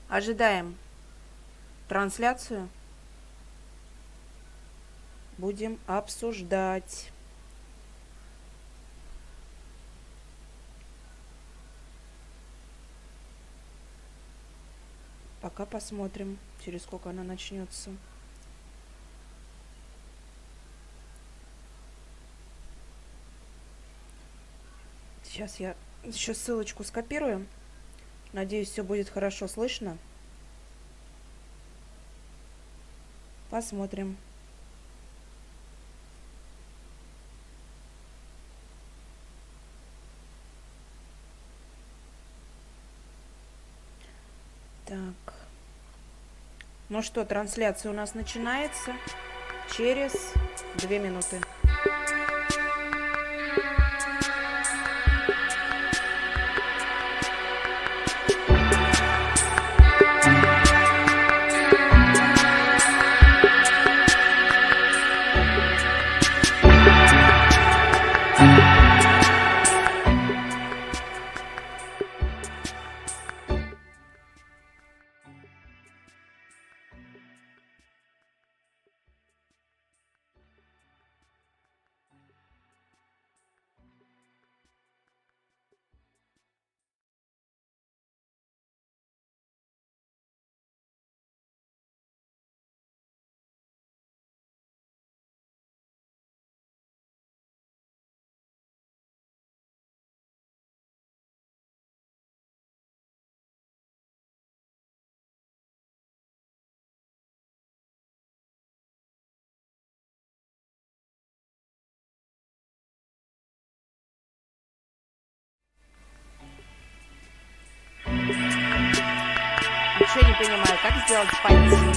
Ожидаем трансляцию. Будем обсуждать. Пока посмотрим, через сколько она начнется. Сейчас я еще ссылочку скопирую. Надеюсь, все будет хорошо слышно. Посмотрим. Так. Ну что, трансляция у нас начинается через 2 минуты. Ничего не понимаю, как сделать патч.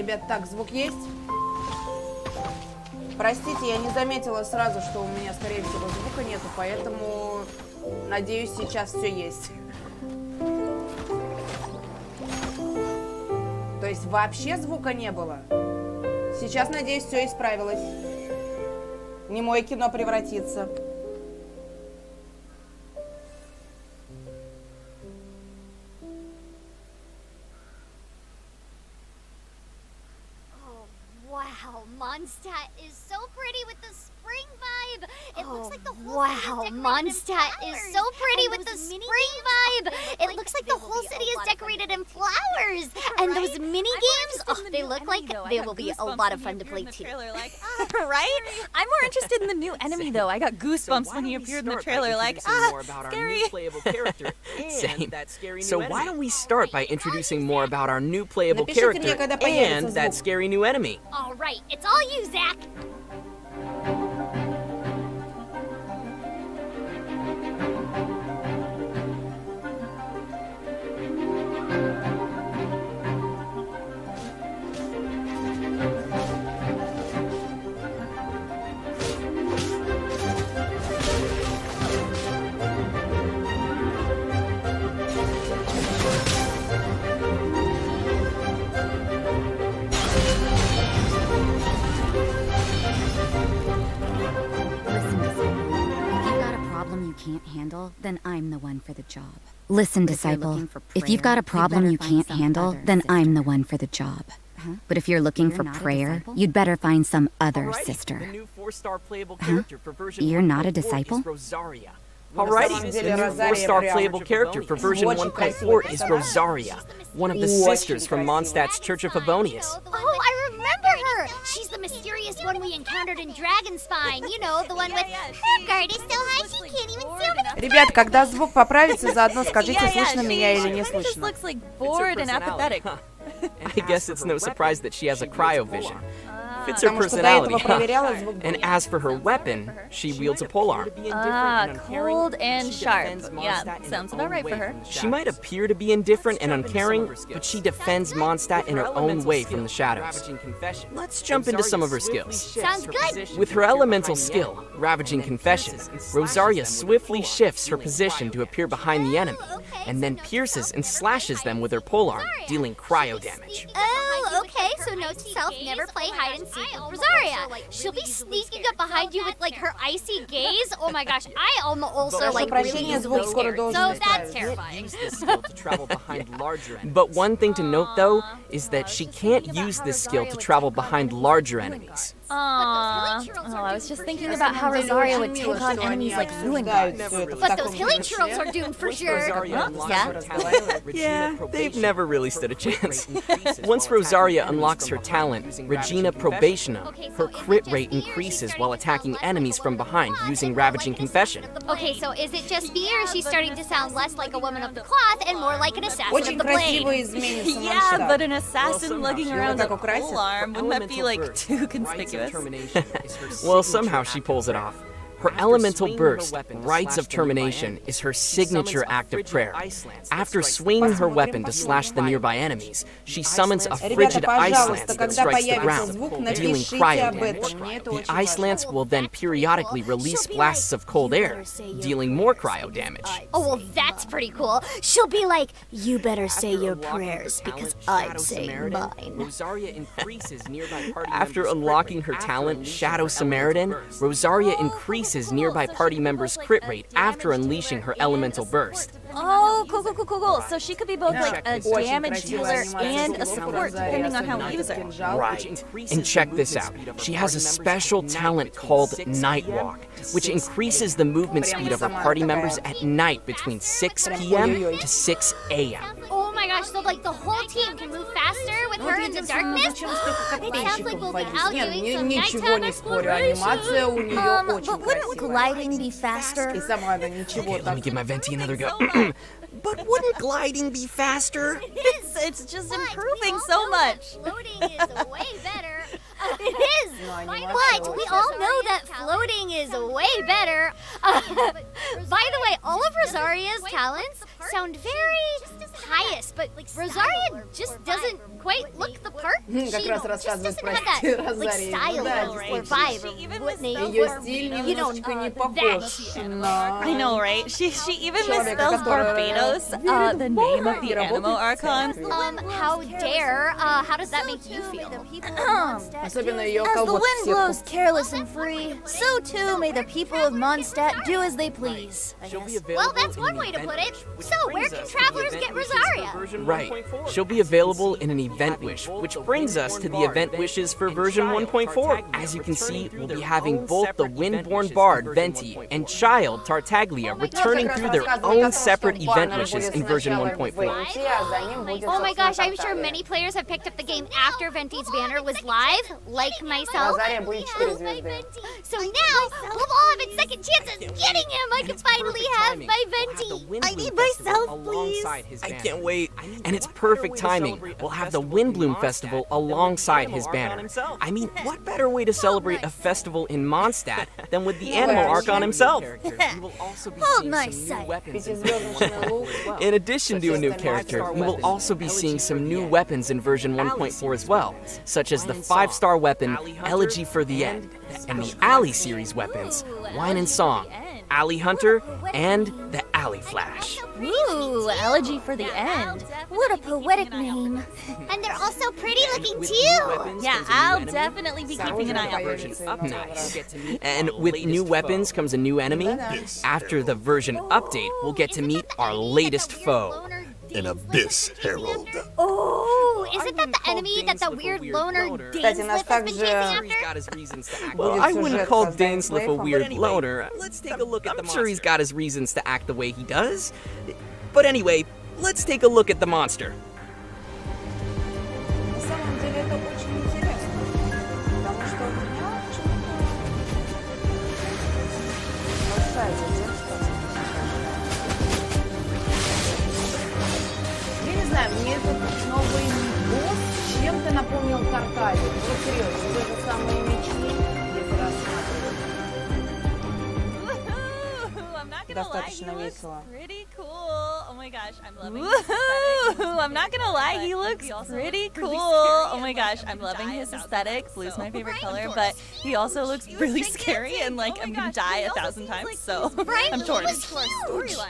ребят, так, звук есть? Простите, я не заметила сразу, что у меня, скорее всего, звука нету, поэтому, надеюсь, сейчас все есть. То есть вообще звука не было. Сейчас, надеюсь, все исправилось. Немое кино превратится. Wow, Mondstadt is so pretty with the spring vibe. It looks like the whole city is decorated in flowers. And those mini games, they look like they will be a lot of fun to play too. Right? I'm more interested in the new enemy though. I got goosebumps when he appeared in the trailer like, scary. Same. So why don't we start by introducing more about our new playable character and that scary new enemy? All right, it's all you, Zach. Then I'm the one for the job. Listen, Disciple, if you've got a problem you can't handle, then I'm the one for the job. But if you're looking for prayer, you'd better find some other sister. The new 4-star playable character for version You're not a 1.4 disciple? is Rosaria. Alrighty, the new 4-star playable character for version 1.4 is Rosaria, one of the sisters from Mondstadt's Church of Favonius. Oh, I remember her! She's the mysterious one we encountered in Dragonspine. You know, the one with her guard is so high she can't even see over the Ребят, когда звук поправится, заодно скажите, слышно меня или не She just слышно. looks like bored and apathetic. I guess it's no surprise that she has a cryovision. Fits her Потому что до personality. этого проверяла звук. And as for her weapon, she wields a polearm. Cold and sharp. Yeah, sounds about right for her. She might appear to be indifferent and uncaring, but she defends Mondstadt in her own way from the shadows. Let's jump into some of her skills. Sounds good. With her elemental skill, Ravaging Confession, Rosaria swiftly shifts her position to appear behind the enemy, and then pierces and slashes them with her polearm, dealing cryo damage. Oh, okay, so note to self, never play hide and seek with Rosaria. She'll be sneaking up behind you with like her icy gaze. Oh my gosh, I also like really easily scared. So that's terrifying. But one thing to note though is that she can't use this skill to travel behind larger enemies. Aww. Oh, I was just thinking about how Rosaria would take on enemies like you and guards. But those hilly churls are doomed for sure. Yeah. They've never really stood a chance. Once Rosaria unlocks her talent, Regina Probationum, her crit rate increases while attacking enemies from behind using Ravaging Confession. Okay, so is it just me or is she starting to sound less like a woman of the cloth and more like an assassin Очень of the blade? красиво изменится Yeah, but Mondstadt. an assassin lugging around a polearm, wouldn't that be like too conspicuous? Well, somehow she pulls it off. Her elemental burst, Rites of Termination, is her signature act of prayer. After swinging her weapon to slash the nearby enemies, she summons a frigid ice lance that strikes the ground, dealing cryo damage. The ice lance will then periodically release blasts of cold air, dealing more cryo damage. Oh, well, that's pretty cool. She'll be like, you better say your prayers because I'm saying mine. After unlocking her talent, Shadow Samaritan, Rosaria increases nearby party members' crit rate after unleashing her elemental burst. Oh, cool. So she could be both like a damage dealer and a support depending on how we use her. Right. And check this out. She has a special talent called Nightwalk, which increases the movement speed of her party members at night between 6 p.m. to 6 a.m. Oh my gosh, so like the whole team can move faster with her in the darkness? It sounds like we'll be out doing some Ничего nighttime не спорю, exploration. анимация у нее очень But wouldn't красивая. gliding be faster? И сама она ничего Let me так. give my venti another go. But wouldn't gliding be faster? It's just improving so much. Floating is way better. It is! But we all know that floating is way better. By the way, all of Rosaria's talents sound very pious, but Rosaria just doesn't quite look the part. She Как раз just рассказывает doesn't про have that стиль Розарии. style Да, or vibe or what name. Ее стиль немножечко не похож на... I know, right? She even Человека, misspells который Barbados, the name of the Animo Archon. How dare? How does that make you feel? Особенно ее As the колготки wind в blows сетку. careless and free, so too may the people of Mondstadt do as they please. Well, that's one way to put it. So, where can travelers get Rosaria? Right. She'll be available in an event wish, which brings us to the event wishes for version 1.4. As you can see, we'll be having both the Windborn Bard, Venti, and Child, Tartaglia, returning through their own separate event wishes in version 1.4. Oh my gosh, I'm sure many players have picked up the game after Venti's banner was live, like myself. Розария будет 4 звезды. So now, we'll all have a second chance at getting him! I can finally have my Venti! I need myself, please. I can't wait. And it's perfect timing. We'll have the Windbloom Festival alongside his banner. I mean, what better way to celebrate a festival in Mondstadt than with the Animo Archon himself? Hold my sight. Пятизвездочный лук. In addition to a new character, we will also be seeing some new weapons in version 1.4 as well, such as the 5-star weapon Elegy for the End, and the Alley series weapons, Wine and Song, Alley Hunter, and the Alley Flash. Ooh, Elegy for the End. What a poetic name. And they're also pretty looking too! Yeah, I'll definitely be keeping an eye out for these. Nice. And with new weapons comes a new enemy. After the version update, we'll get to meet our latest foe. An Abyss Herald. Oh, isn't that the enemy that the weird loner Кстати, нас Dainsliff has been chasing также... after? Well, I wouldn't сюжет call со Dainsliff a Dainsliff'ом. weird loner. Let's take a look at I'm sure he's got his reasons to act the way he does. But anyway, let's take a look at the monster. На самом деле это очень интересно, потому что у меня почему-то на сайте детства. Я не знаю, мне этот новый босс чем-то напомнил Тарталью. Вот серьезно, те же самые мечи, если рассматривать. I'm not gonna lie, he Достаточно looks весело. pretty cool. Oh my gosh, I'm loving his aesthetic. I'm not gonna lie, he looks pretty cool. Oh my gosh, I'm loving his aesthetic. Blue's my favorite color, but he also looks really scary and like I'm gonna die 1,000 times, so I'm torn.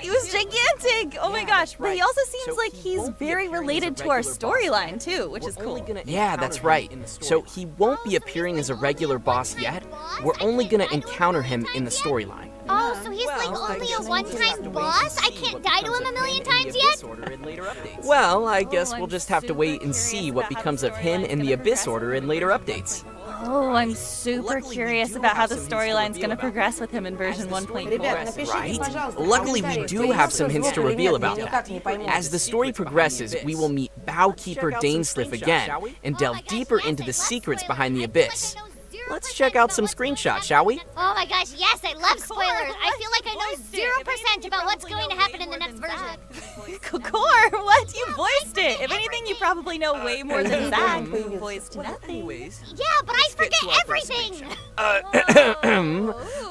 He was gigantic! Oh my gosh, but he also seems like he's very related to our storyline too, which is cool. Yeah, that's right. So he won't be appearing as a regular boss yet. We're only gonna encounter him in the storyline. Oh, so he's like only a one-time boss? I can't die to him a million times yet? Well, I guess we'll just have to wait and see what becomes of him in the Abyss Order in later updates. Oh, I'm super curious about how the storyline's gonna progress with him in version 1.4. Ребят, напишите, Right? пожалуйста, в Luckily, we комментариях, do have some hints to или reveal нет, about я that. никак не пойму. As the story progresses, we will meet Bowkeeper Dainsliff again and delve deeper into the secrets behind the Abyss. Let's check out some screenshots, shall we? Oh my gosh, yes, I love spoilers. I feel like I know 0% about what's going to happen in the next version. Core, what? You voiced it! If anything, you probably know way more than Zach, who voiced nothing. Yeah, but I forget everything.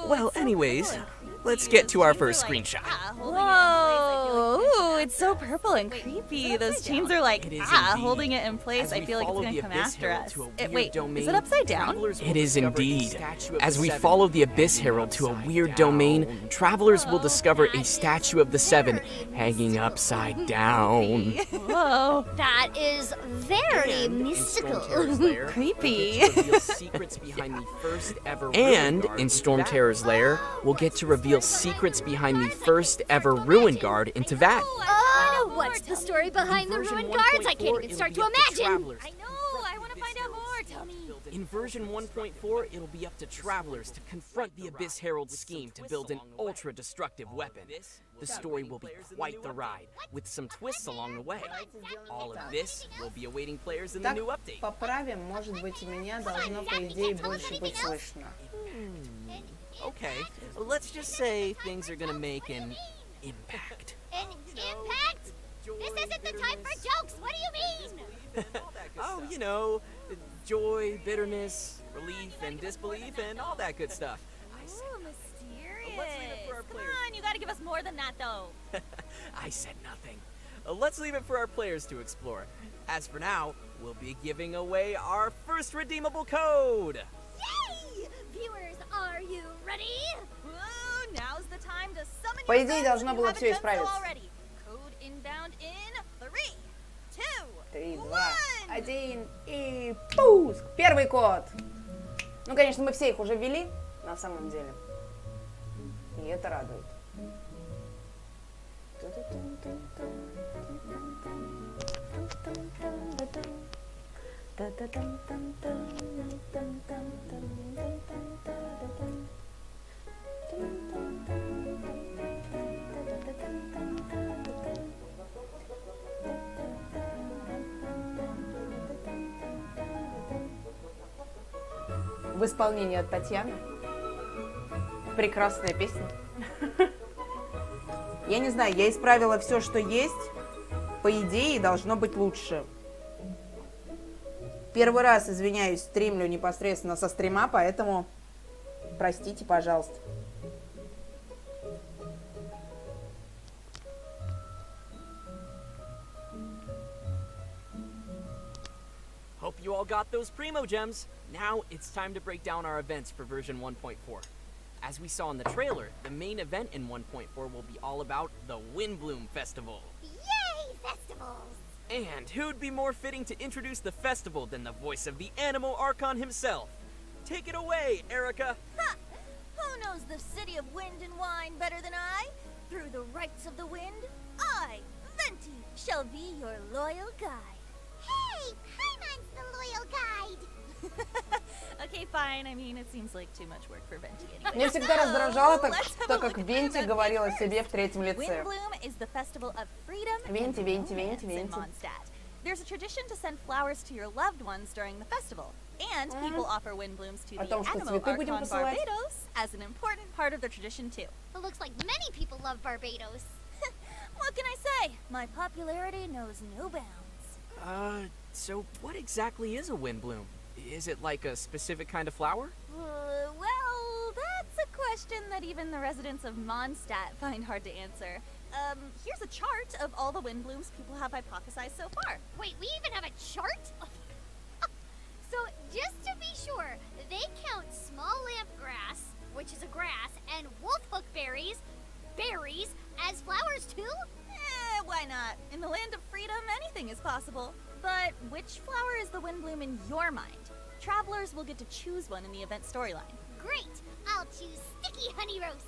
Well, anyways, let's get to our first screenshot. Whoa! Ooh, it's so purple and creepy. Those chains are like, holding it in place. I feel like it's gonna come after us. Wait, is it upside down? It is indeed. As we follow the Abyss Herald to a weird domain, travelers will discover a statue of the Seven hanging upside down. Whoa. That is very mystical. Creepy. And in Storm Terror's lair, we'll get to reveal secrets behind the first ever Ruin Guard in Teyvat. Oh, what's the story behind the ruined guards? I can't even start to imagine. I know, I want to find out more. Tell me. In version 1.4, it'll be up to travelers to confront the Abyss Herald's scheme to build an ultra-destructive weapon. The story will be quite the ride, with some twists along the way. All of this will be awaiting players in the Так, new update. по праве, может быть, и меня должно, по идее, больше быть слышно. Okay, let's just say things are gonna make an impact. An impact? This isn't the time for jokes. What do you mean? Oh, you know, joy, bitterness, relief, and disbelief, and all that good stuff. Ooh, mysterious. Let's leave it for our Come players. on, you gotta give more than that, though. I said nothing. Let's leave it for our players to explore. As for now, we'll be giving away our first redeemable code. Yay! Viewers, are you ready? Woo, now's the time to summon По your идее, friends должно if you было haven't всё done so исправиться. already. Code inbound in 3, 2, 3, 2, 1. 1 и пуск! Первый код! Ну, конечно, мы все их уже ввели, на самом деле. И это радует. В исполнении от Татьяны. Прекрасная песня. Я не знаю, я исправила все, что есть. По идее, должно быть лучше. Первый раз, извиняюсь, стримлю непосредственно со стрима, поэтому простите, пожалуйста. Hope you all got those Primo Gems. Now it's time to break down our events for version 1.4. As we saw in the trailer, the main event in 1.4 will be all about the Windbloom Festival. Yay, festivals! And who'd be more fitting to introduce the festival than the voice of the Animal Archon himself? Take it away, Erica! Ha! Who knows the city of wind and wine better than I? Through the rights of the wind, I, Venti, shall be your loyal guide. Hey, Paimon's the loyal guide! Okay, fine. I mean, it seems like too much work for Venti anyway. Меня всегда раздражало, так как Венти говорила о себе в третьем лице. Windbloom is the festival of freedom Венти, and Венти, romance Венти, in Венти. Mondstadt. There's a tradition to send flowers to your loved ones during the festival, and people offer windblooms to О the том, что Animal цветы будем Archon посылать. Barbados as an important part of their tradition too. It looks like many people love Barbados. What can I say? My popularity knows no bounds. So what exactly is a Windbloom? Is it like a specific kind of flower? Well, that's a question that even the residents of Mondstadt find hard to answer. Here's a chart of all the windblooms people have hypothesized so far. Wait, we even have a chart? So, just to be sure, they count small lamp grass, which is a grass, and wolfhook berries as flowers too? Why not? In the land of freedom, anything is possible. But which flower is the windbloom in your mind? Travelers will get to choose one in the event storyline. Great! I'll choose sticky honey roast.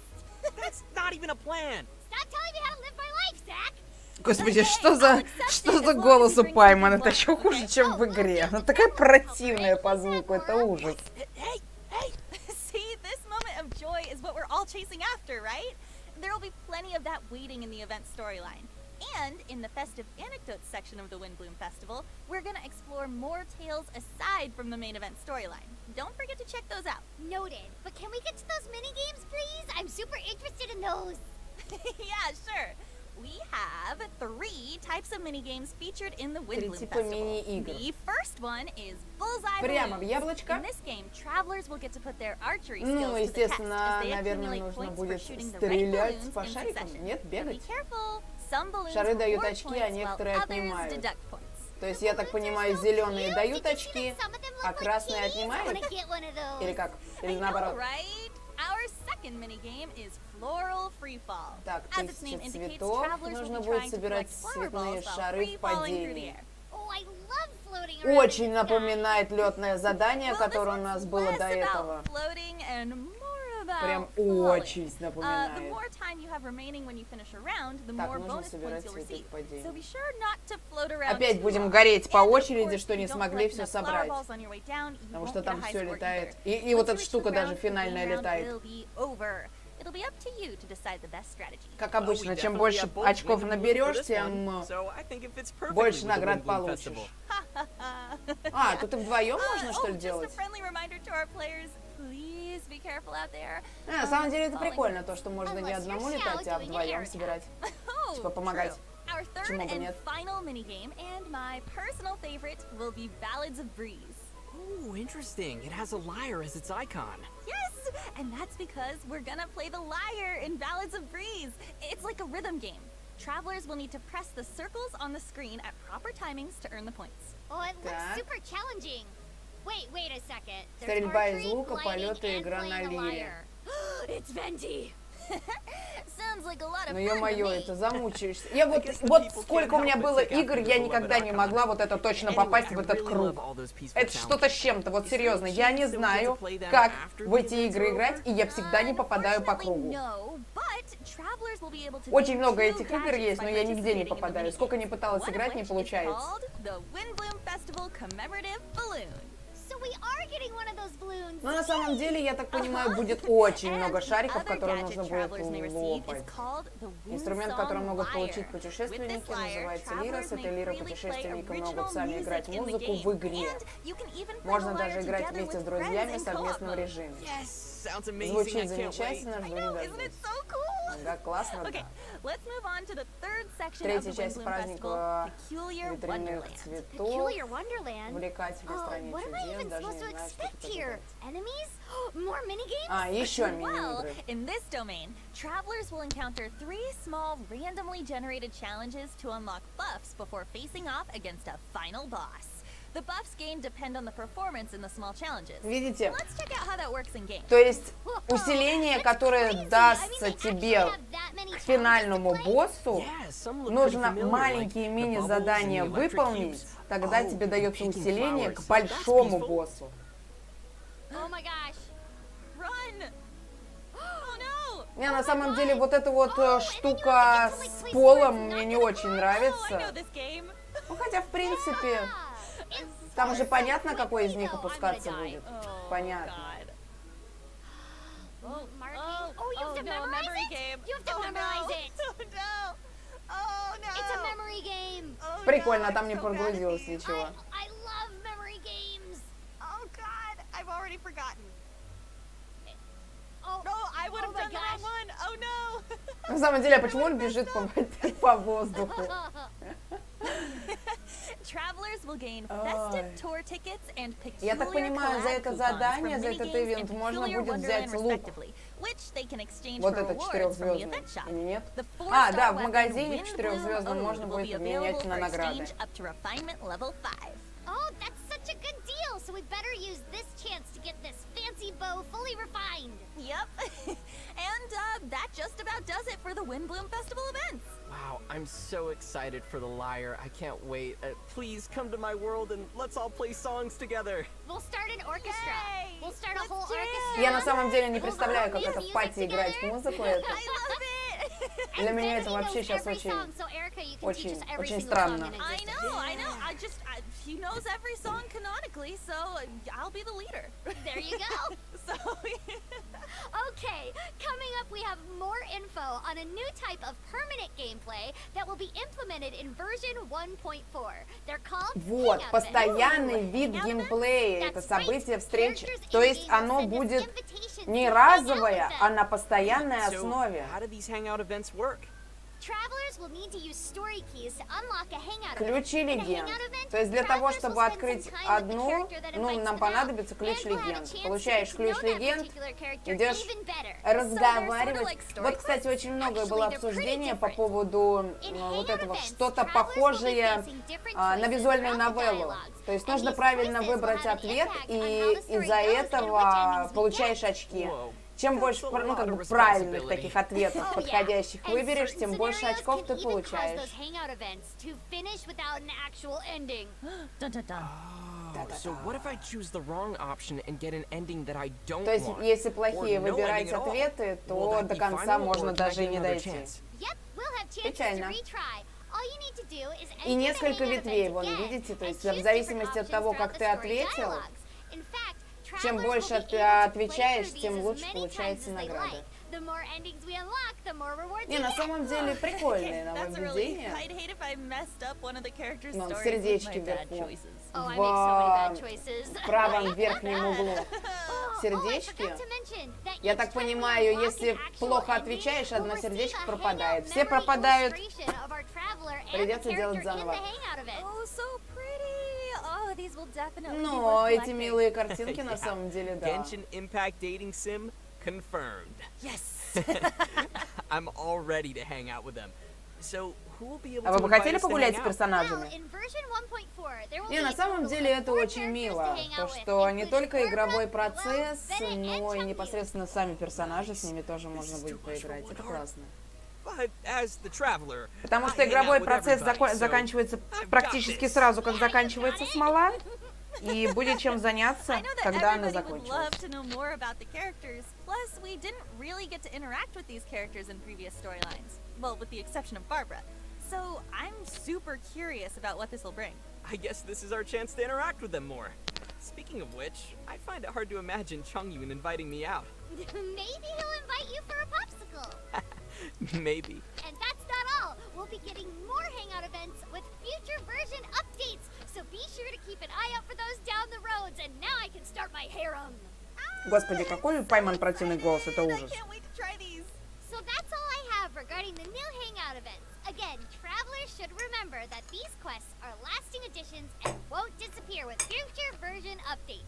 That's not even a plan! Stop telling me how to live my life, Zach! Господи, что за голос у Пайман? Это еще хуже, чем в игре. Она такая противная по звуку, это ужас. Hey! See, this moment of joy is what we're all chasing after, right? There will be plenty of that waiting in the event storyline. And in the festive anecdotes section of the Windbloom Festival, we're gonna explore more tales aside from the main event storyline. Don't forget to check those out. Noted. But can we get to those mini-games, please? I'm super interested in those. Yeah, sure. We have 3 types of minigames featured in the Windbloom типа Festival. мини-игр. The first one is Bullseye Прямо в Balloons. яблочко. In this game, travelers will get to put their archery Ну, skills to the test естественно, as they наверное, accumulate нужно points for будет shooting the right стрелять balloons по in шарикам. succession. Нет, And be бегать. careful, some balloons Шары reward дают очки, points, а while некоторые others отнимают. deduct points. То есть, я так понимаю, зеленые дают очки, а красные отнимают? Или как? Или I know, наоборот? right? Our second minigame is Floral Freefall. Так, As its name 1000 indicates, цветов. travelers will Нужно be будет trying to собирать collect flower цветные balls while шары в free-falling through the падении. air. Oh, I love floating around. Очень напоминает летное задание, Well, которое у this нас one's было less до about этого. floating and more about Прям falling. очень The напоминает. more time you have remaining when you finish a round, the Так, more нужно bonus собирать points you'll цветы receive. в падении. So be sure not to float around Опять too будем long. гореть по And, of очереди, course, что if не you don't смогли collect все enough flower собрать. balls on your way down, you Потому won't что get a там high все score летает. either. И вот Once you эта reach штука the даже ground, the финальная game round летает. will be over. It'll be up to you to decide the best strategy. Как обычно, чем больше очков наберешь, тем больше наград получишь. А, тут и вдвоем можно, что ли, Just a делать? friendly reminder to our players, please be careful out there. На самом деле это прикольно, то, что можно не одному летать, а вдвоем собирать. Oh, Типа помогать. true. Our third Почему бы and нет? final minigame, and my personal favorite, will be Ballads of Breeze. Ooh, interesting. It has a lyre as its icon. Yes, And that's because we're gonna play the lyre in Ballads of Breeze. It's like a rhythm game. Travelers will need to press the circles on the screen at proper timings to earn the points. Oh, it looks Так. super challenging. Wait a second. There's Стрельба из archery, лука, gliding, полеты и and игра на playing the лире. lyre. It's Venti. Sounds like a lot of Ну, fun to ё-моё, me. это замучаешься. Я вот сколько у меня было игр, я никогда не могла вот это точно попасть в этот круг. Это что-то с чем-то, вот серьезно. Я не знаю, как в эти игры играть, и я всегда не попадаю по кругу. Очень много этих игр есть, но я нигде не попадаю. Сколько ни пыталась играть, не получается. So we are getting one of those balloons. Но на самом деле, я так понимаю, будет очень много шариков, которые нужно будет лопать. Инструмент, который могут получить путешественники, называется лирос. Этой лирой путешественники могут сами играть музыку в игре. Можно даже играть вместе с друзьями в совместном режиме. Звучит замечательно, жду не дождусь. Да, классно, да. Третья часть праздника ветряных цветов. Peculiar Wonderland. Увлекательная стране What am I чудес, even даже supposed не to знаю, что expect это here? такое. Enemies? More minigames? А, еще Well, мини-игры. in this domain, travelers will encounter 3 small, randomly generated challenges to unlock buffs before facing off against a final boss. The buffs gained depend on the performance in the small challenges. Видите? Let's check out how that works in game. То есть усиление, которое дастся тебе к финальному боссу, нужно маленькие мини-задания выполнить, тогда тебе дается усиление к большому боссу. Oh my gosh. Run! Oh no! Не, на самом деле вот эта вот штука с полом мне не очень Oh, I know нравится. this game. Ну хотя в принципе, там же понятно, какой из них опускаться будет. Oh, Понятно. God. Marking. Oh, you have to no, memorize memory it? game. You have to Oh, memorize no. it. Oh no! Oh no! It's a memory game. Oh, Прикольно, no, там I'm не so bad at прогрузилось these. ничего. I love memory games. Oh God, I've already forgotten. Oh, No, I would have my done the wrong gosh. one. Oh no! На самом деле, а почему он бежит по воздуху? Travelers will gain festive tour tickets and Я так peculiar понимаю, за collab это coupons задание, from за этот minigames ивент and можно peculiar будет взять Wonderland, лук. respectively, which they can exchange Вот for этот rewards from the четырехзвездный. event shop. Или нет? The А, да, four-star в weapon магазине Wind четырехзвездном Bloom можно Ode будет will be обменять available на for награды. exchange up to refinement level 5. Oh, that's such a good deal. So we better use this chance to get this fancy bow fully refined. Yep. And that just about does it for the Windbloom Festival events. Wow, I'm so excited for the lyre. I can't wait. Please come to my world and let's all play songs together. We'll start an orchestra. Yay! We'll start a Let's whole jam! orchestra. Я на самом деле не представляю, как это в пати играть музыку. Это. I love it! Для меня это вообще сейчас очень странно. I know. He knows every song canonically, so I'll be the leader. There you go. So, Okay, coming up we have more info on a new type of permanent gameplay that will be implemented in version 1.4. They're called Вот, hangout постоянный events. вид Hangout геймплея, events? это That's right. событие встречи. Characters То есть in-game will оно send us будет invitations не to разовое, hangout а на events. постоянной So, основе. how do these hangout events work? Travelers will need to use story keys to unlock a hangout Ключи event. In a легенд. hangout event, То есть для того, travelers will чтобы spend открыть some time with the одну, character that ну, invites нам them понадобится out, ключ and we'll have a легенд. chance Получаешь to ключ know that легенд, particular character идешь even better. разговаривать. story Вот, кстати, очень многое было Actually, they're pretty обсуждение по different. поводу In вот hangout этого, events, что-то travelers will be похожее facing different на choices визуальную throughout the новеллу. dialogues. То есть And нужно these правильно choices will выбрать have an ответ, impact и on how the story из-за goes and which этого endings we получаешь get. очки. Whoa. Чем больше, That's a ну, как lot бы of правильных responsibility. таких ответов Oh, yeah. подходящих And выберешь, certain тем больше scenarios очков can ты even cause получаешь. those hangout events to finish without an actual ending. dun dun dun. Oh, so what if I choose the wrong option and get an ending that I don't То есть, want? если Or плохие no выбирать ending at all? ответы, Will то that до be конца final, можно or can I даже и get не another дойти. Yep, chance? we'll have chances to Печально. retry. All you need to do is И enter the несколько hangout ветвей, event вон, again видите, то and есть choose в зависимости different от того, options как throughout ты the story ответил, dialogues. In fact, чем travelers больше will be ты able to play отвечаешь, through тем these as лучше many получается times as they награда. like. The more endings we unlock, the more rewards Не, we на get. самом деле прикольные That's a relief. нововведения. I'd hate if I messed up one of the characters' Ну, stories with сердечки my bad вверху. choices. Oh, I make so many bad В choices. правом верхнем углу. Oh, Сердечки. I forgot to mention that Я each так time we понимаю, unlock если an actual плохо ending, отвечаешь, we'll одно receive сердечко a пропадает. hangout Все memory пропадают. illustration of our traveler and the Придется делать character in заново. the hangout event. Oh, so pretty. Oh, Oh, these will definitely be Но worth эти collecting. милые картинки на Yeah. самом деле, да. Genshin Impact dating sim confirmed. Yes. I'm all ready to hang out with them. So, who will be able А to вы бы invite хотели us to погулять hang с out? Well, персонажами? in version 1.4, there will И be на a самом total деле of это 4 очень characters мило, to hang то out with, что не including только игровой Barbara, процесс, Bennett, and но и Chengyu. непосредственно сами персонажи, с ними тоже можно будет поиграть. Это классно. But as the traveler, Потому I что hang out игровой with процесс everybody, so заканчивается I've got практически this. сразу, как заканчивается смола, и будет чем заняться, I know that когда она everybody would love закончилась. to know more about the characters. Plus, we didn't really get to interact with these characters in previous storylines. Well, with the exception of Barbara. So, I'm super curious about what this will bring. I guess this is our chance to interact with them more. Speaking of which, I find it hard to imagine Chongyun inviting me out. Maybe he'll invite you for a popsicle. Maybe. And that's not all. We'll be getting more hangout events with future version updates. So be sure to keep an eye out for those down the roads. And now I can start my harem. Господи, какой пойман противный голос, это I ужас. can't wait to try these. So that's all I have regarding the new hangout events. Again, travelers should remember that these quests are lasting additions and won't disappear with future version updates.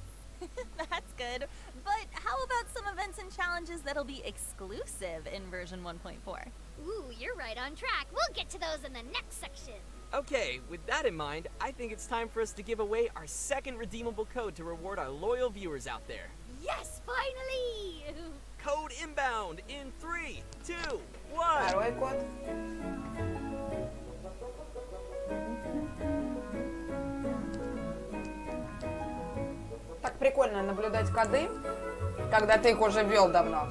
That's good. But how about some events and challenges that'll be exclusive in version 1.4? Ooh, you're right on track. We'll get to those in the next section. Okay, with that in mind, I think it's time for us to give away our second redeemable code to reward our loyal viewers out there. Yes, finally! Code inbound in 3, 2, 1. Второй код. Так прикольно наблюдать коды, когда ты их уже ввел давно.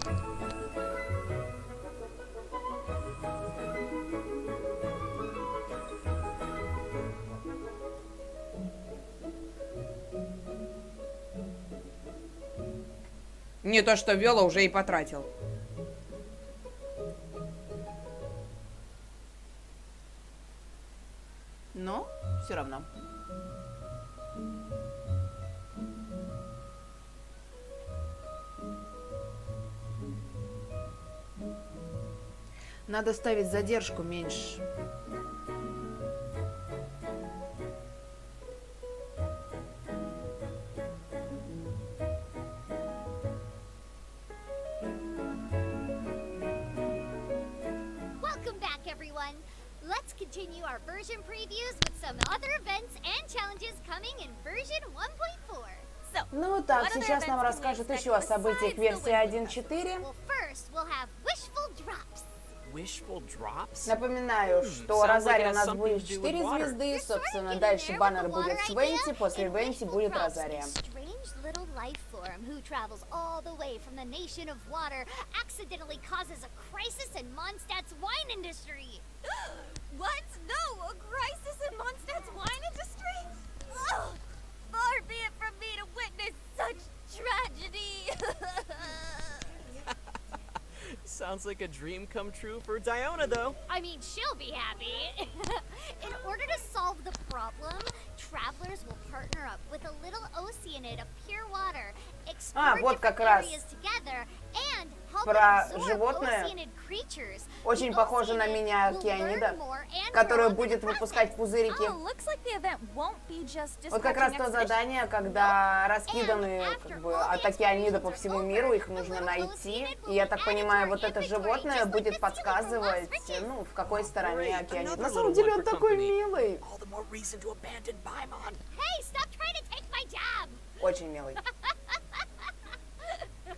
Не то, что ввел, а уже и потратил. Но все равно. Надо ставить задержку меньше. Welcome back, everyone. Let's continue our version previews with some other events and challenges coming in version 1.4. So, Ну так, what other сейчас нам events can we расскажут expect еще о событиях besides the версии Winter 1.4. Well, first, we'll have wishful drops. Wishful drops? Напоминаю, что sounds like Розарио it у has нас something будет to do with 4 water. звезды, собственно, дальше баннер будет с Венти, после Венти будет Розарио. Strange little life form who travels all the way from the nation of water accidentally causes a crisis in Mondstadt's wine industry. What? No, a crisis in Mondstadt's wine industry? Ugh, far be it from me to witness such tragedy. Sounds like a dream come true for Diona, though. I mean, she'll be happy. In order to solve the problem, travelers will partner up with a little oceanid of pure water, explore вот как different раз areas together, and help про absorb животное. oceanid creatures. Очень The похоже на oceanid меня will океанида, learn more and которая grow in the будет выпускать process. пузырики. Oh, looks like the event won't be just Вот как раз dispatching то expeditions. задание, когда раскиданы как бы от океанида по всему миру, их нужно найти. И я так понимаю, вот это животное будет подсказывать, ну, в какой стороне океанид. На самом деле он такой милый. All the more reason to abandon Paimon. Hey, stop trying to take my job! Очень милый.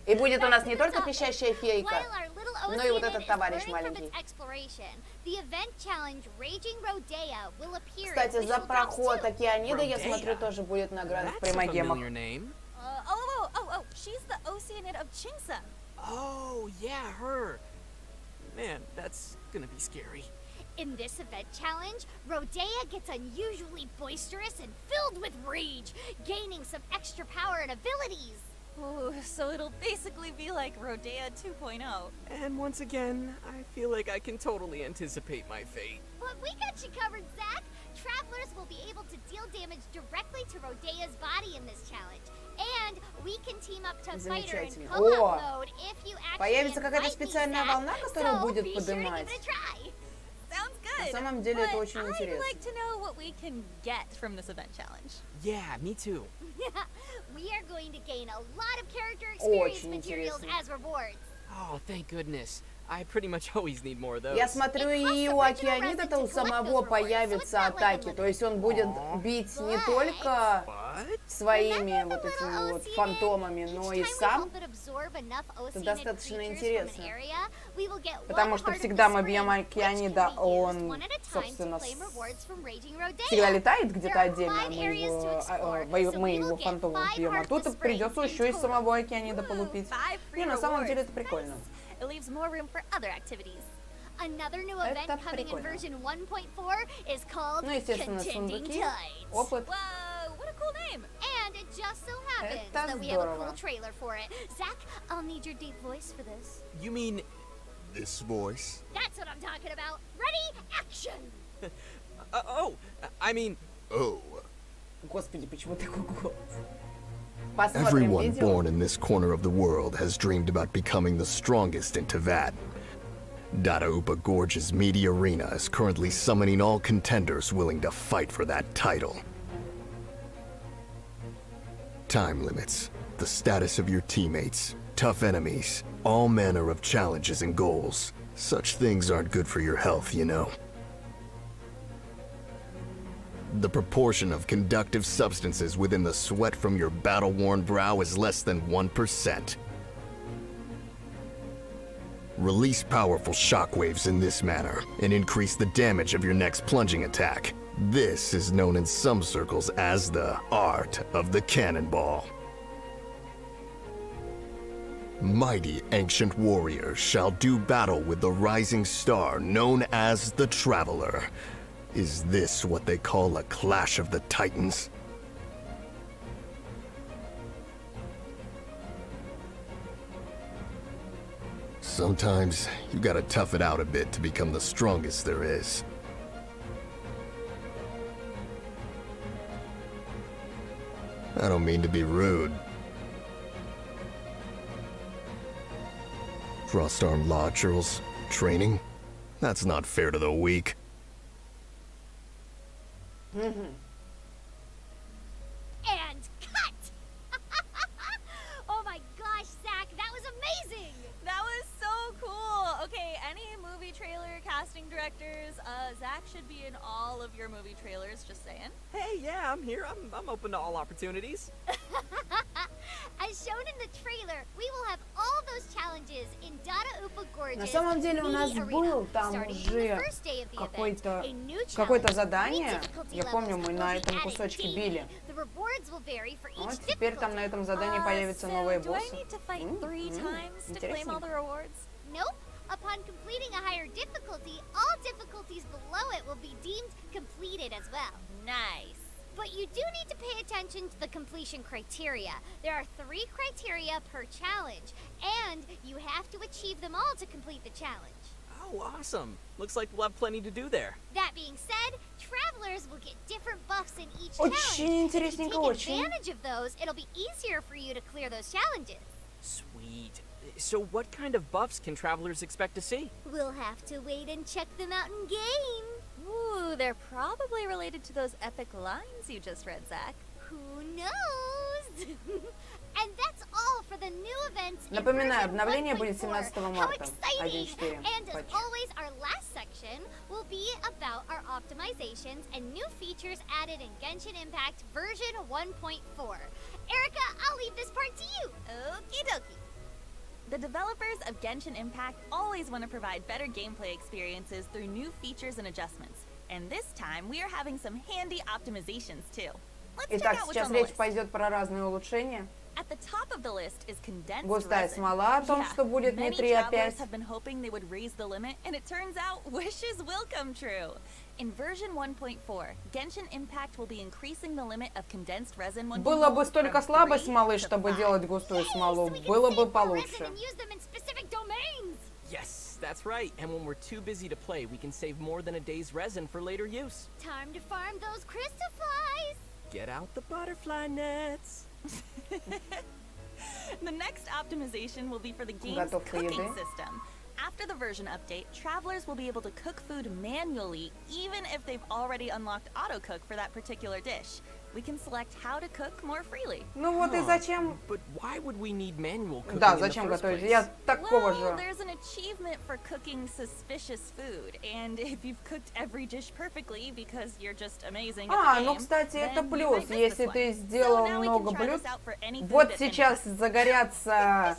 И будет у нас не только пищащая фейка, While our little но и вот oceanid этот is товарищ learning from маленький. its exploration, the event challenge Raging Rodea will appear in Кстати, за Wishful Drops проход 2. океанида, я Rodea. смотрю, тоже будет награда в That's a Примагемах. familiar name. Oh, she's the oceanid of Chingsa. Oh, yeah, her. Man, that's gonna be scary. In this event challenge, Rodea gets unusually boisterous and filled with rage, gaining some extra power and abilities. Ooh, so it'll basically be like Rodea 2.0. And once again, I feel like I can totally anticipate my fate. But we got you covered, Zach. Travelers will be able to deal damage directly to Rodea's body in this challenge. And we can team up to fight her in Замечательно. co-op О, mode if you actually появится какая-то invite me, специальная Zach. волна, которая So будет be sure to give подымать. it a try. Sounds good. На самом деле это очень I'd интересно. like to know what we can get from this event challenge. Yeah, me too. We are going to gain a lot of character experience Очень materials интересно. as rewards. Oh, thank goodness. I pretty much always need more of those. Я смотрю, и у Океанида-то у самого появятся атаки. То есть он будет бить не только своими вот этими вот фантомами, но и сам. Это достаточно интересно. Потому что всегда мы бьем Океанида, он, собственно, всегда летает где-то отдельно, мы его фантомов бьем. А тут придется еще и самого Океанида полупить. И на самом деле это прикольно. It leaves more room for other activities. Another new event coming in version 1.4 is called Ну, естественно, Contending сундуки, Tides. опыт. Whoa, what a cool name! And it just so happens Это that we have a здорово. cool trailer for it. Zach, I'll need your deep voice for this. You mean... This voice? That's what I'm talking about. Ready, action! I mean... Oh. Господи, почему такой голос? Посмотрим Everyone видео. born in this corner of the world has dreamed about becoming the strongest in Teyvat. Dada Upa Gorge's media arena is currently summoning all contenders willing to fight for that title. Time limits, the status of your teammates, tough enemies, all manner of challenges and goals. Such things aren't good for your health, you know. The proportion of conductive substances within the sweat from your battle-worn brow is less than 1%. Release powerful shockwaves in this manner and increase the damage of your next plunging attack. This is known in some circles as the art of the cannonball. Mighty ancient warriors shall do battle with the rising star known as the Traveler. Is this what they call a clash of the titans? Sometimes you gotta tough it out a bit to become the strongest there is. I don't mean to be rude. Frostarm Lodgerals, training? That's not fair to the weak. And cut! Oh my gosh, Zach, that was amazing! That was so cool! Okay, any movie trailer casting directors, Zach should be in all of your movie trailers, just saying. Hey, yeah, I'm here. I'm open to all opportunities. As shown in the trailer, we will have all those challenges in Dada Upa Gorge's На самом деле у нас mini был arena. там Starting from the уже first day of the event, a new какое-то challenge, задание. 3 difficulty Я помню, levels мы will на be этом added кусочке daily. били. The rewards will vary for each Вот теперь там на этом задании появятся So новые do I боссы. need to fight 3 times to claim all the rewards? Nope. Upon completing a higher difficulty, all difficulties below it will be deemed completed as well. Nice. But you do need to pay attention to the completion criteria. There are 3 criteria per challenge, and you have to achieve them all to complete the challenge. Oh, awesome. Looks like we'll have plenty to do there. That being said, travelers will get different buffs in each Очень challenge. If you интересненько, take очень. advantage of those, it'll be easier for you to clear those challenges. Sweet. So what kind of buffs can travelers expect to see? We'll have to wait and check them out in game. Ooh, they're probably related to those epic lines you just read, Zach. Who knows? And that's all for the new events in Напоминаю, version обновление будет 1.4. 17 How марта, exciting! 1.4 And as патч. always, our last section will be about our optimizations and new features added in Genshin Impact version 1.4. Erica, I'll leave this part to you. Okie dokie. The developers of Genshin Impact always want to provide better gameplay experiences through new features and adjustments. And this time, we are having some handy optimizations too. Let's check Итак, out what's сейчас on the речь list. пойдет про разные улучшения. At the top of the list is condensed Густая resin. смола о том, что будет не many 3, а travelers 5. have been hoping they would raise the limit, and it turns out wishes will come true. In version 1.4, Genshin Impact will be increasing the limit of condensed resin when Было бы behold столько from слабой 3 смолы, to чтобы 5. делать густую смолу, So we can было бы save more resin получше. and use them in specific domains. Yes, that's right. And when we're too busy to play, we can save more than a day's resin for later use. Time to farm those crystal flies. Get out the butterfly nets. The next optimization will be for the game's Готовка cooking еды. system. After the version update, travelers will be able to cook food manually, even if they've already unlocked auto-cook for that particular dish. We can select how to cook more freely. Ну вот и зачем... But why would we need manual cooking Да, in the зачем first готовить? place? Я такого Well, же... there's an achievement for cooking suspicious food, and if you've cooked every dish perfectly because you're just amazing at the game, ну, кстати, это then you плюс, might miss если this ты one. сделал So now we много can try блюд. this out for any food Вот that сейчас anyone- загорятся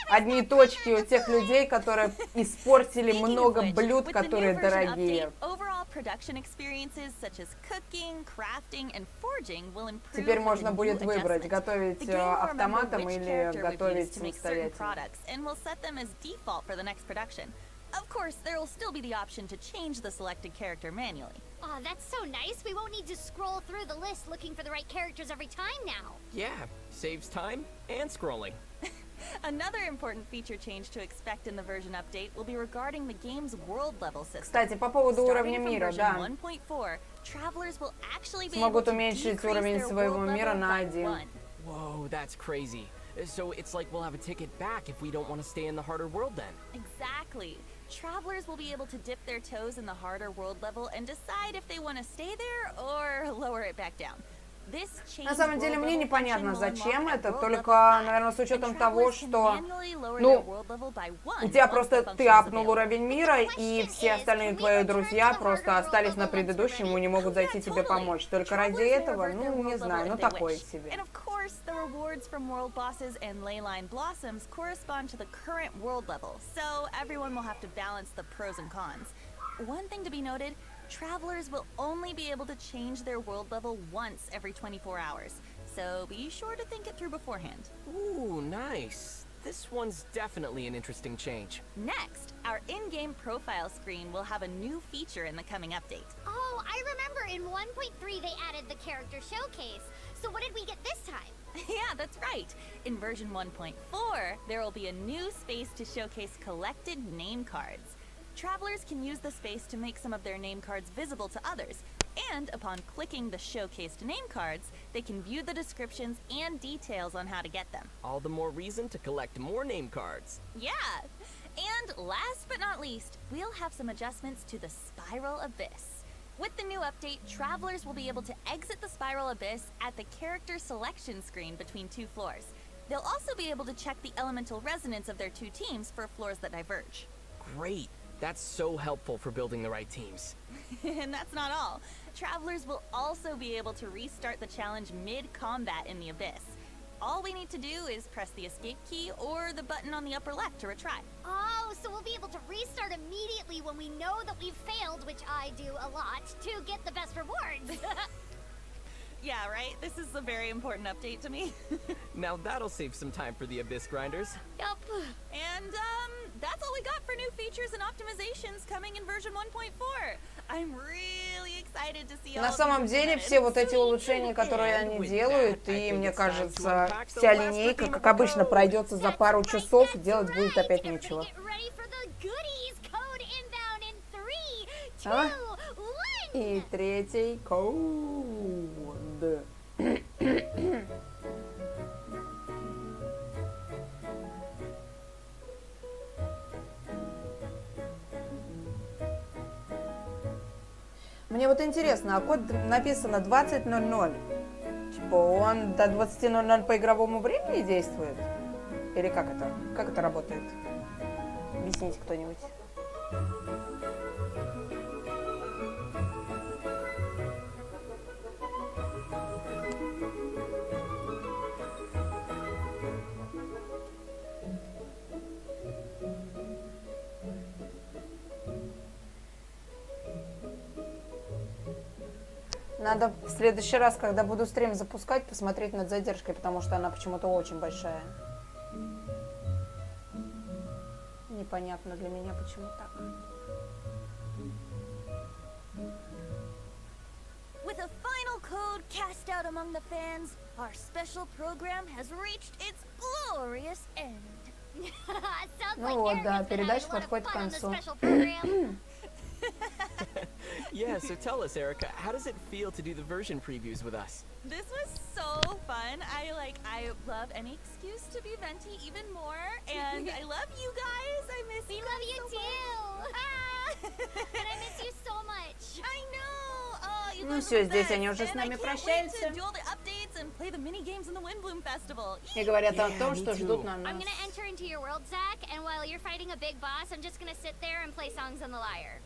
одни точки у тех людей, которые испортили Speaking of много which, блюд, with the new которые version дорогие. update, overall production experiences such as cooking, crafting, and forging will improve. Теперь with можно the new будет выбрать, adjustment. готовить The game will remember автоматом which или character we've готовить used to make certain самостоятельно. products, and will set them as default for the next production. Of course, there will still be the option to change the selected character manually. Oh, that's so nice. We won't need to scroll through the list looking for the right characters every time now. Yeah, saves time and scrolling. Another important feature change to expect in the version update will be regarding the game's world level system. Кстати, по поводу уровня Starting from мира, version да. 1.4, travelers will actually be able Смогут to уменьшить decrease уровень their своего world мира level на by 1. 1. Whoa, that's crazy. So it's like we'll have a ticket back if we don't want to stay in the harder world then. Exactly. Travelers will be able to dip their toes in the harder world level and decide if they want to stay there or lower it back down. На самом деле мне непонятно, зачем это, только, наверное, с учетом того, что, ну, у тебя просто ты апнул уровень мира, и все остальные твои друзья просто остались на предыдущем и не могут зайти тебе помочь. Только ради этого, ну, не знаю, ну, такое себе. And of course, the rewards from world bosses and leyline blossoms correspond to the current world level, so everyone will have to balance the pros and cons. One thing to be noted, travelers will only be able to change their world level once every 24 hours, so be sure to think it through beforehand. Ooh, nice. This one's definitely an interesting change. Next, our in-game profile screen will have a new feature in the coming update. Oh, I remember in 1.3 they added the character showcase. So what did we get this time? Yeah, that's right. In version 1.4, there will be a new space to showcase collected name cards. Travelers can use the space to make some of their name cards visible to others, and upon clicking the showcased name cards, they can view the descriptions and details on how to get them. All the more reason to collect more name cards. Yeah! And last but not least, we'll have some adjustments to the Spiral Abyss. With the new update, travelers will be able to exit the Spiral Abyss at the character selection screen between two floors. They'll also be able to check the elemental resonance of their two teams for floors that diverge. Great. That's so helpful for building the right teams. And that's not all. Travelers will also be able to restart the challenge mid-combat in the Abyss. All we need to do is press the escape key or the button on the upper left to retry. Oh, so we'll be able to restart immediately when we know that we've failed, which I do a lot, to get the best rewards. Yeah, right? This is a very important update to me. Now that'll save some time for the Abyss grinders. Yup. And, that's all we got for new features and optimizations coming in version 1.4. I'm really excited to see all На of самом these деле, implemented. все вот эти улучшения, которые они делают, и, мне кажется, вся линейка, как обычно, пройдется за пару часов, делать будет опять нечего. Get ready for the goodies. Code inbound in 3, 2, А? 1. И третий код. Мне вот интересно, а код написано 20:00. Типа он до 20:00 по игровому времени действует? Или как это? Как это работает? Объясните кто-нибудь. Надо в следующий раз, когда буду стрим запускать, посмотреть над задержкой, потому что она почему-то очень большая. Непонятно для меня, почему так. With a final code cast out among the fans, our special program has reached its glorious end. Sounds Ну like вот, Eric да, has been having передача a lot of подходит к fun on the концу. special program. Yeah, so tell us, Erica, how does it feel to do the version previews with us? This was so fun. I love any excuse to be venti even more, and I love you guys. I miss you. We love you so too. much. And I miss you so much. I know. Oh, you Ну guys все, are the здесь best. они уже с And I нами can't wait прощаются. to do all the updates and play the mini games in the Windbloom Festival. И говорят о Yeah, том, me что too. ждут на I'm нас. gonna enter into your world, Zach, and while you're fighting a big boss, I'm just gonna sit there and play songs on the lyre.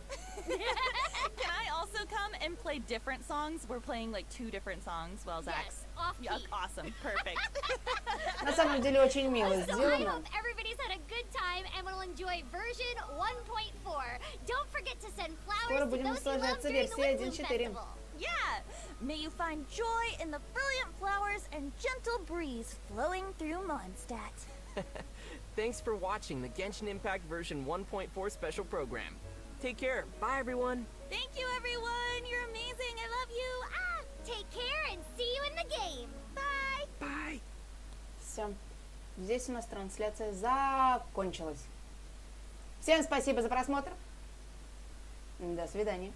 Can I also come and play different songs? We're playing like 2 different songs while Zach's. Yes, off key. Yeah, awesome, perfect. На самом деле очень мило So I сделано. hope everybody's had a good time and will enjoy version 1.4. Don't forget to send flowers Скоро to будем those you love наслаждаться during the версией Windbloom 1.4. Festival. Yeah! May you find joy in the brilliant flowers and gentle breeze flowing through Mondstadt. Thanks for watching the Genshin Impact version 1.4 special program. Take care. Bye, everyone. Thank you, everyone. You're amazing. I love you. Ah! Take care and see you in the game. Bye. Bye. Все. Здесь у нас трансляция закончилась. Всем спасибо за просмотр. До свидания.